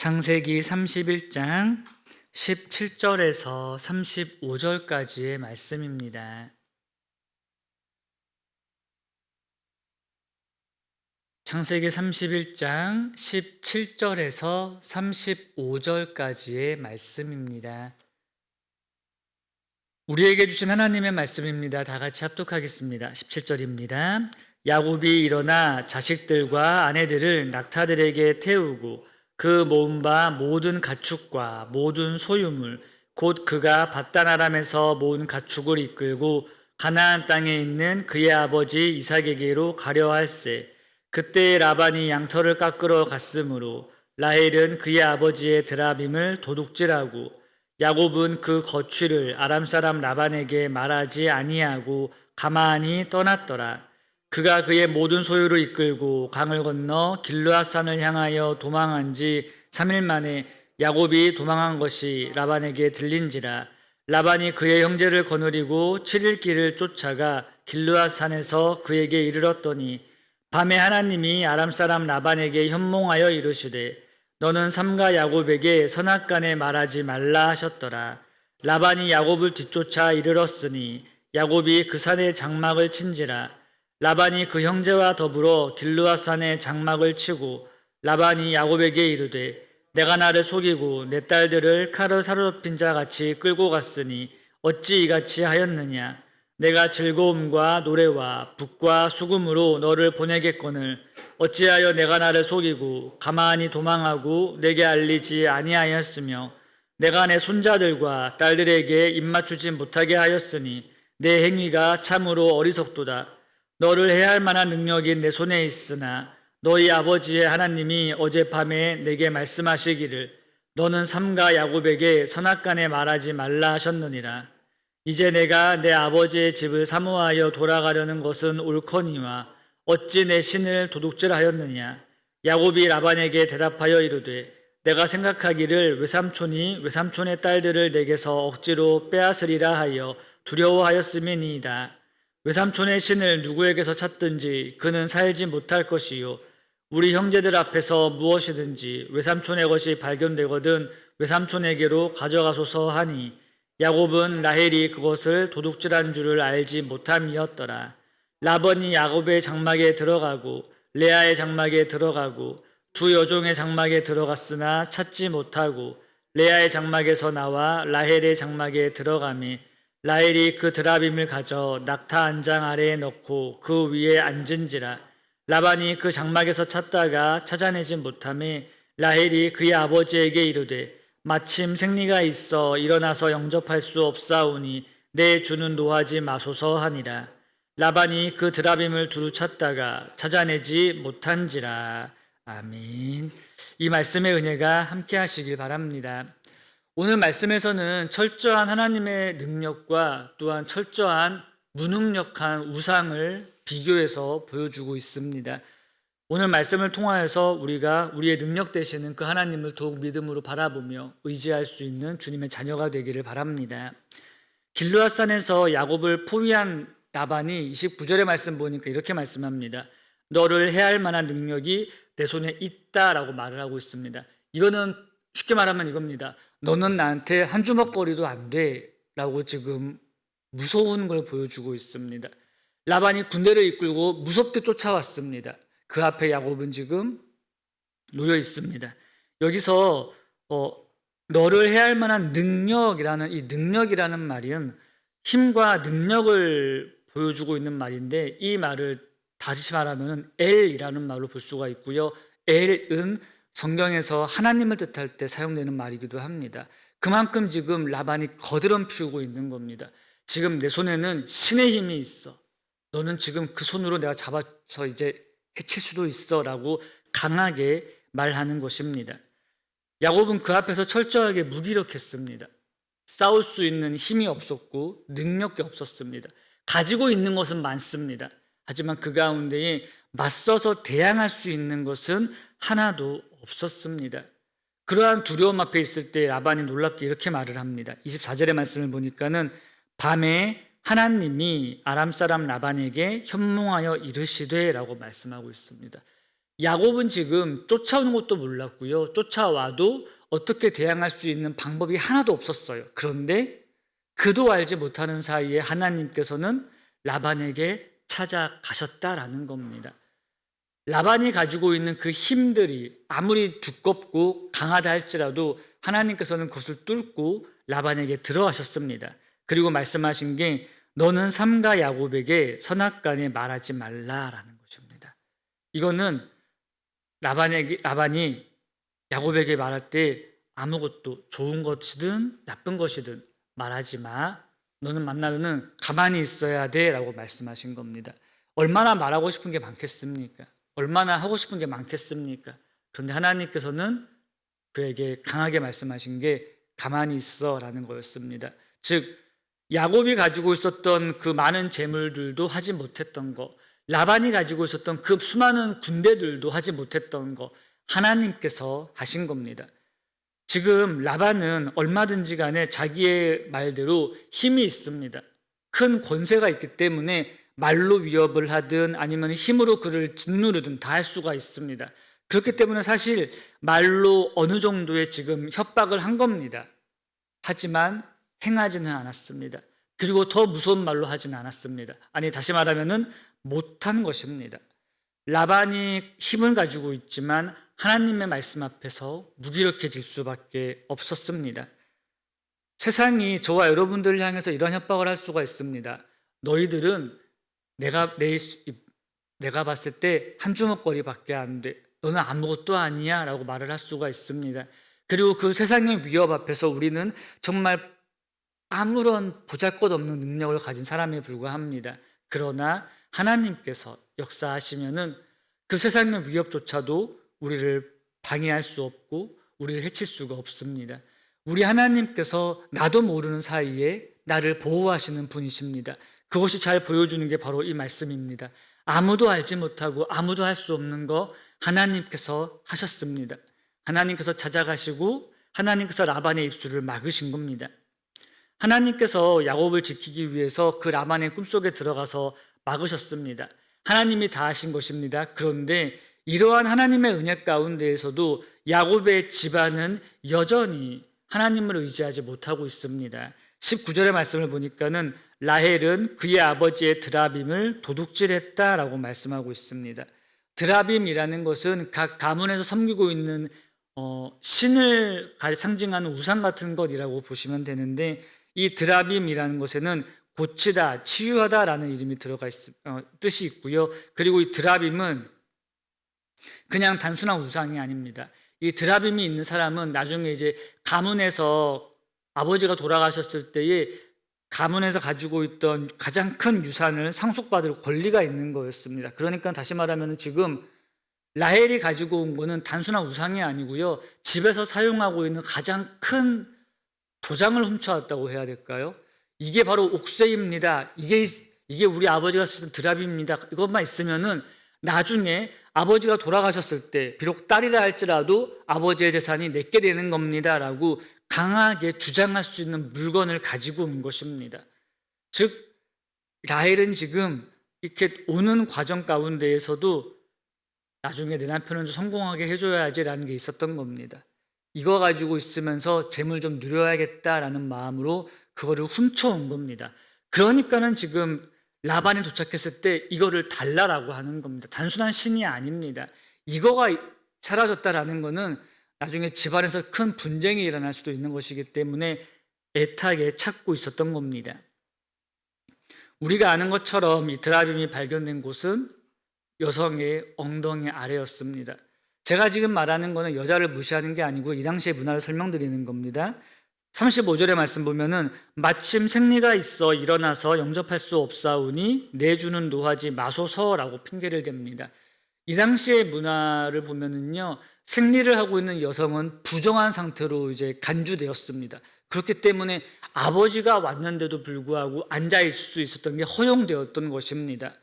창세기 31장 17절에서 35절까지의 말씀입니다. 창세기 31장 17절에서 35절까지의 말씀입니다. 우리에게 주신 하나님의 말씀입니다. 다 같이 합독하겠습니다. 17절입니다. 야곱이 일어나 자식들과 아내들을 낙타들에게 태우고 그 모은 바 모든 가축과 모든 소유물 곧 그가 밧단 아람에서 모은 가축을 이끌고 가나안 땅에 있는 그의 아버지 이삭에게로 가려 할세. 그때 라반이 양털을 깎으러 갔으므로 라헬은 그의 아버지의 드라빔을 도둑질하고 야곱은 그 거취를 아람 사람 라반에게 말하지 아니하고 가만히 떠났더라. 그가 그의 모든 소유를 이끌고 강을 건너 길르앗산을 향하여 도망한 지 3일 만에 야곱이 도망한 것이 라반에게 들린지라. 라반이 그의 형제를 거느리고 7일 길을 쫓아가 길르앗산에서 그에게 이르렀더니 밤에 하나님이 아람 사람 라반에게 현몽하여 이르시되 너는 삼가 야곱에게 선악간에 말하지 말라 하셨더라. 라반이 야곱을 뒤쫓아 이르렀으니 야곱이 그 산에 장막을 친지라. 라반이 그 형제와 더불어 길르앗산에 장막을 치고 라반이 야곱에게 이르되 내가 나를 속이고 내 딸들을 칼을 사로잡힌 자 같이 끌고 갔으니 어찌 이같이 하였느냐. 내가 즐거움과 노래와 북과 수금으로 너를 보내겠거늘 어찌하여 내가 나를 속이고 가만히 도망하고 내게 알리지 아니하였으며 내가 내 손자들과 딸들에게 입맞추지 못하게 하였으니 내 행위가 참으로 어리석도다. 너를 해할 만한 능력이 내 손에 있으나 너희 아버지의 하나님이 어젯밤에 내게 말씀하시기를 너는 삼가 야곱에게 선악간에 말하지 말라 하셨느니라. 이제 내가 내 아버지의 집을 사모하여 돌아가려는 것은 옳거니와 어찌 내 신을 도둑질하였느냐. 야곱이 라반에게 대답하여 이르되 내가 생각하기를 외삼촌이 외삼촌의 딸들을 내게서 억지로 빼앗으리라 하여 두려워하였음이니이다. 외삼촌의 신을 누구에게서 찾든지 그는 살지 못할 것이요 우리 형제들 앞에서 무엇이든지 외삼촌의 것이 발견되거든 외삼촌에게로 가져가소서 하니 야곱은 라헬이 그것을 도둑질한 줄을 알지 못함이었더라. 라반이 야곱의 장막에 들어가고 레아의 장막에 들어가고 두 여종의 장막에 들어갔으나 찾지 못하고 레아의 장막에서 나와 라헬의 장막에 들어가매 라헬이 그 드라빔을 가져 낙타 한 장 아래에 넣고 그 위에 앉은지라. 라반이 그 장막에서 찾다가 찾아내지 못하매 라헬이 그의 아버지에게 이르되 마침 생리가 있어 일어나서 영접할 수 없사오니 내 주는 노하지 마소서 하니라. 라반이 그 드라빔을 두루 찾다가 찾아내지 못한지라. 아멘. 이 말씀의 은혜가 함께 하시길 바랍니다. 오늘 말씀에서는 철저한 하나님의 능력과 또한 철저한 무능력한 우상을 비교해서 보여주고 있습니다. 오늘 말씀을 통하여서 우리가 우리의 능력 되시는 그 하나님을 더욱 믿음으로 바라보며 의지할 수 있는 주님의 자녀가 되기를 바랍니다. 길르앗산에서 야곱을 포위한 라반이 29절의 말씀 보니까 이렇게 말씀합니다. 너를 해할 만한 능력이 내 손에 있다라고 말을 하고 있습니다. 이거는 쉽게 말하면 이겁니다. 너는 나한테 한 주먹거리도 안 돼 라고 지금 무서운 걸 보여주고 있습니다. 라반이 군대를 이끌고 무섭게 쫓아왔습니다. 그 앞에 야곱은 지금 놓여 있습니다. 여기서 너를 해할 만한 능력이라는 이 능력이라는 말은 힘과 능력을 보여주고 있는 말인데 이 말을 다시 말하면 엘이라는 말로 볼 수가 있고요. 엘은 성경에서 하나님을 뜻할 때 사용되는 말이기도 합니다. 그만큼 지금 라반이 거드름 피우고 있는 겁니다. 지금 내 손에는 신의 힘이 있어. 너는 지금 그 손으로 내가 잡아서 이제 해칠 수도 있어 라고 강하게 말하는 것입니다. 야곱은 그 앞에서 철저하게 무기력했습니다. 싸울 수 있는 힘이 없었고 능력이 없었습니다. 가지고 있는 것은 많습니다. 하지만 그 가운데에 맞서서 대항할 수 있는 것은 하나도 없었습니다. 그러한 두려움 앞에 있을 때 라반이 놀랍게 이렇게 말을 합니다. 24절의 말씀을 보니까는 밤에 하나님이 아람 사람 라반에게 현몽하여 이르시되 라고 말씀하고 있습니다. 야곱은 지금 쫓아오는 것도 몰랐고요. 쫓아와도 어떻게 대항할 수 있는 방법이 하나도 없었어요. 그런데 그도 알지 못하는 사이에 하나님께서는 라반에게 찾아가셨다라는 겁니다. 라반이 가지고 있는 그 힘들이 아무리 두껍고 강하다 할지라도 하나님께서는 그것을 뚫고 라반에게 들어가셨습니다. 그리고 말씀하신 게 너는 삼가 야곱에게 선악간에 말하지 말라라는 것입니다. 이거는 라반이 야곱에게 말할 때 아무것도 좋은 것이든 나쁜 것이든 말하지 마. 너는 만나면은 가만히 있어야 돼 라고 말씀하신 겁니다. 얼마나 말하고 싶은 게 많겠습니까? 얼마나 하고 싶은 게 많겠습니까? 그런데 하나님께서는 그에게 강하게 말씀하신 게 가만히 있어 라는 거였습니다. 즉 야곱이 가지고 있었던 그 많은 재물들도 하지 못했던 거, 라반이 가지고 있었던 그 수많은 군대들도 하지 못했던 거 하나님께서 하신 겁니다. 지금 라반은 얼마든지 간에 자기의 말대로 힘이 있습니다. 큰 권세가 있기 때문에 말로 위협을 하든 아니면 힘으로 그를 짓누르든 다 할 수가 있습니다. 그렇기 때문에 사실 말로 어느 정도의 지금 협박을 한 겁니다. 하지만 행하지는 않았습니다. 그리고 더 무서운 말로 하지는 않았습니다. 아니 다시 말하면은 못한 것입니다. 라반이 힘을 가지고 있지만 하나님의 말씀 앞에서 무기력해질 수밖에 없었습니다. 세상이 저와 여러분들을 향해서 이런 협박을 할 수가 있습니다. 너희들은 내가 봤을 때 한 주먹거리밖에 안 돼. 너는 아무것도 아니야 라고 말을 할 수가 있습니다. 그리고 그 세상의 위협 앞에서 우리는 정말 아무런 보잘것없는 능력을 가진 사람에 불과합니다. 그러나 하나님께서 역사하시면은 그 세상의 위협조차도 우리를 방해할 수 없고 우리를 해칠 수가 없습니다. 우리 하나님께서 나도 모르는 사이에 나를 보호하시는 분이십니다. 그것이 잘 보여주는 게 바로 이 말씀입니다. 아무도 알지 못하고 아무도 할 수 없는 거 하나님께서 하셨습니다. 하나님께서 찾아가시고 하나님께서 라반의 입술을 막으신 겁니다. 하나님께서 야곱을 지키기 위해서 그 라반의 꿈속에 들어가서 막으셨습니다. 하나님이 다 하신 것입니다. 그런데 이러한 하나님의 은혜 가운데에서도 야곱의 집안은 여전히 하나님을 의지하지 못하고 있습니다. 19절의 말씀을 보니까는 라헬은 그의 아버지의 드라빔을 도둑질했다라고 말씀하고 있습니다. 드라빔이라는 것은 각 가문에서 섬기고 있는 신을 상징하는 우상 같은 것이라고 보시면 되는데, 이 드라빔이라는 것에는 고치다, 치유하다라는 이름이 뜻이 있고요. 그리고 이 드라빔은 그냥 단순한 우상이 아닙니다. 이 드라빔이 있는 사람은 나중에 이제 가문에서 아버지가 돌아가셨을 때에 가문에서 가지고 있던 가장 큰 유산을 상속받을 권리가 있는 거였습니다. 그러니까 다시 말하면 지금 라헬이 가지고 온 거는 단순한 우상이 아니고요. 집에서 사용하고 있는 가장 큰 도장을 훔쳐왔다고 해야 될까요? 이게 바로 옥새입니다. 이게 우리 아버지가 쓰던 드라빔입니다. 이것만 있으면은 나중에 아버지가 돌아가셨을 때 비록 딸이라 할지라도 아버지의 재산이 내게 되는 겁니다라고 강하게 주장할 수 있는 물건을 가지고 온 것입니다. 즉 라헬은 지금 이렇게 오는 과정 가운데에서도 나중에 내 남편은 좀 성공하게 해줘야지라는 게 있었던 겁니다. 이거 가지고 있으면서 재물 좀 누려야겠다라는 마음으로 그거를 훔쳐온 겁니다. 그러니까는 지금 라반이 도착했을 때 이거를 달라라고 하는 겁니다. 단순한 신이 아닙니다. 이거가 사라졌다라는 거는 나중에 집안에서 큰 분쟁이 일어날 수도 있는 것이기 때문에 애타게 찾고 있었던 겁니다. 우리가 아는 것처럼 이 드라빔이 발견된 곳은 여성의 엉덩이 아래였습니다. 제가 지금 말하는 거는 여자를 무시하는 게 아니고 이 당시의 문화를 설명드리는 겁니다. 35절의 말씀 보면은 마침 생리가 있어 일어나서 영접할 수 없사오니 내주는 노하지 마소서라고 핑계를 댑니다. 이 당시의 문화를 보면은요, 생리를 하고 있는 여성은 부정한 상태로 이제 간주되었습니다. 그렇기 때문에 아버지가 왔는데도 불구하고 앉아 있을 수 있었던 게 허용되었던 것입니다.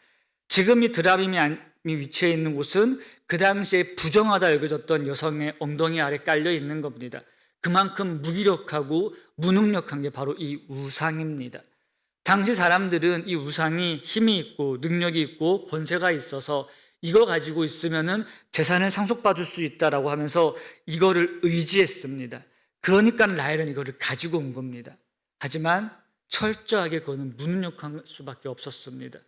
지금 이 드라빔이 위치해 있는 곳은 그 당시에 부정하다 여겨졌던 여성의 엉덩이 아래 깔려 있는 겁니다. 그만큼 무기력하고 무능력한 게 바로 이 우상입니다. 당시 사람들은 이 우상이 힘이 있고 능력이 있고 권세가 있어서 이거 가지고 있으면은 재산을 상속받을 수 있다라고 하면서 이거를 의지했습니다. 그러니까 라헬은 이거를 가지고 온 겁니다. 하지만 철저하게 그거는 무능력할 수밖에 없었습니다.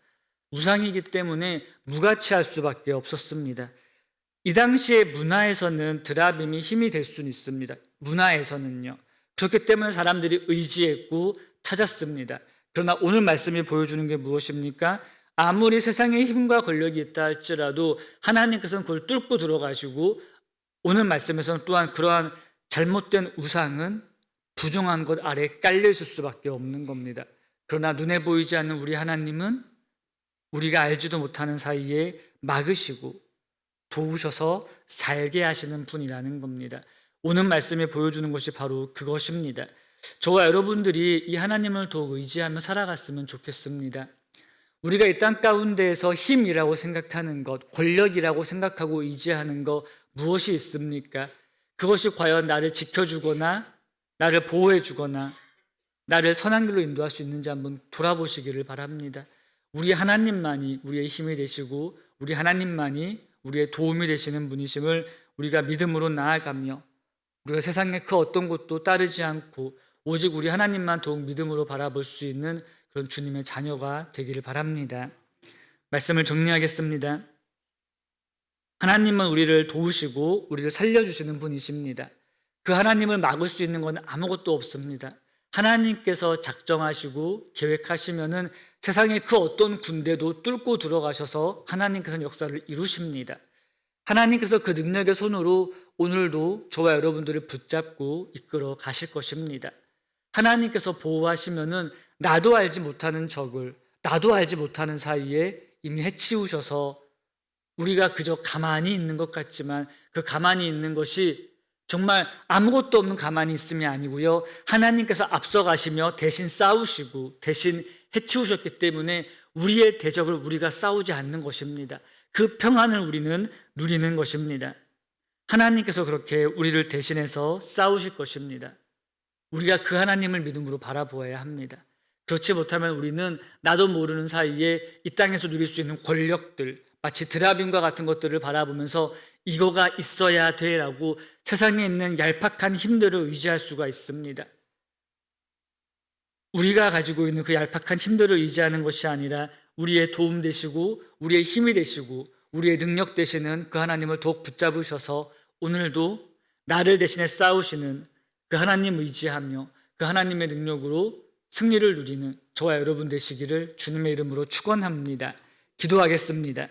우상이기 때문에 무가치할 수밖에 없었습니다. 이 당시의 문화에서는 드라빔이 힘이 될 수는 있습니다. 문화에서는요. 그렇기 때문에 사람들이 의지했고 찾았습니다. 그러나 오늘 말씀이 보여주는 게 무엇입니까? 아무리 세상에 힘과 권력이 있다 할지라도 하나님께서는 그걸 뚫고 들어가시고 오늘 말씀에서는 또한 그러한 잘못된 우상은 부정한 것 아래 깔려 있을 수밖에 없는 겁니다. 그러나 눈에 보이지 않는 우리 하나님은 우리가 알지도 못하는 사이에 막으시고 도우셔서 살게 하시는 분이라는 겁니다. 오늘 말씀이 보여주는 것이 바로 그것입니다. 저와 여러분들이 이 하나님을 더욱 의지하며 살아갔으면 좋겠습니다. 우리가 이 땅 가운데에서 힘이라고 생각하는 것, 권력이라고 생각하고 의지하는 것 무엇이 있습니까? 그것이 과연 나를 지켜주거나 나를 보호해주거나 나를 선한 길로 인도할 수 있는지 한번 돌아보시기를 바랍니다. 우리 하나님만이 우리의 힘이 되시고 우리 하나님만이 우리의 도움이 되시는 분이심을 우리가 믿음으로 나아가며 우리가 세상의 그 어떤 것도 따르지 않고 오직 우리 하나님만 더욱 믿음으로 바라볼 수 있는 그런 주님의 자녀가 되기를 바랍니다. 말씀을 정리하겠습니다. 하나님은 우리를 도우시고 우리를 살려주시는 분이십니다. 그 하나님을 막을 수 있는 건 아무것도 없습니다. 하나님께서 작정하시고 계획하시면은 세상의 그 어떤 군대도 뚫고 들어가셔서 하나님께서는 역사를 이루십니다. 하나님께서 그 능력의 손으로 오늘도 저와 여러분들을 붙잡고 이끌어 가실 것입니다. 하나님께서 보호하시면은 나도 알지 못하는 적을 나도 알지 못하는 사이에 이미 해치우셔서 우리가 그저 가만히 있는 것 같지만 그 가만히 있는 것이 정말 아무것도 없는 가만히 있음이 아니고요. 하나님께서 앞서가시며 대신 싸우시고 대신 해치우셨기 때문에 우리의 대적을 우리가 싸우지 않는 것입니다. 그 평안을 우리는 누리는 것입니다. 하나님께서 그렇게 우리를 대신해서 싸우실 것입니다. 우리가 그 하나님을 믿음으로 바라보아야 합니다. 그렇지 못하면 우리는 나도 모르는 사이에 이 땅에서 누릴 수 있는 권력들, 마치 드라빔과 같은 것들을 바라보면서 이거가 있어야 돼라고 세상에 있는 얄팍한 힘들을 의지할 수가 있습니다. 우리가 가지고 있는 그 얄팍한 힘들을 의지하는 것이 아니라 우리의 도움 되시고 우리의 힘이 되시고 우리의 능력 되시는 그 하나님을 더욱 붙잡으셔서 오늘도 나를 대신해 싸우시는 그 하나님 의지하며 그 하나님의 능력으로 승리를 누리는 저와 여러분 되시기를 주님의 이름으로 축원합니다. 기도하겠습니다.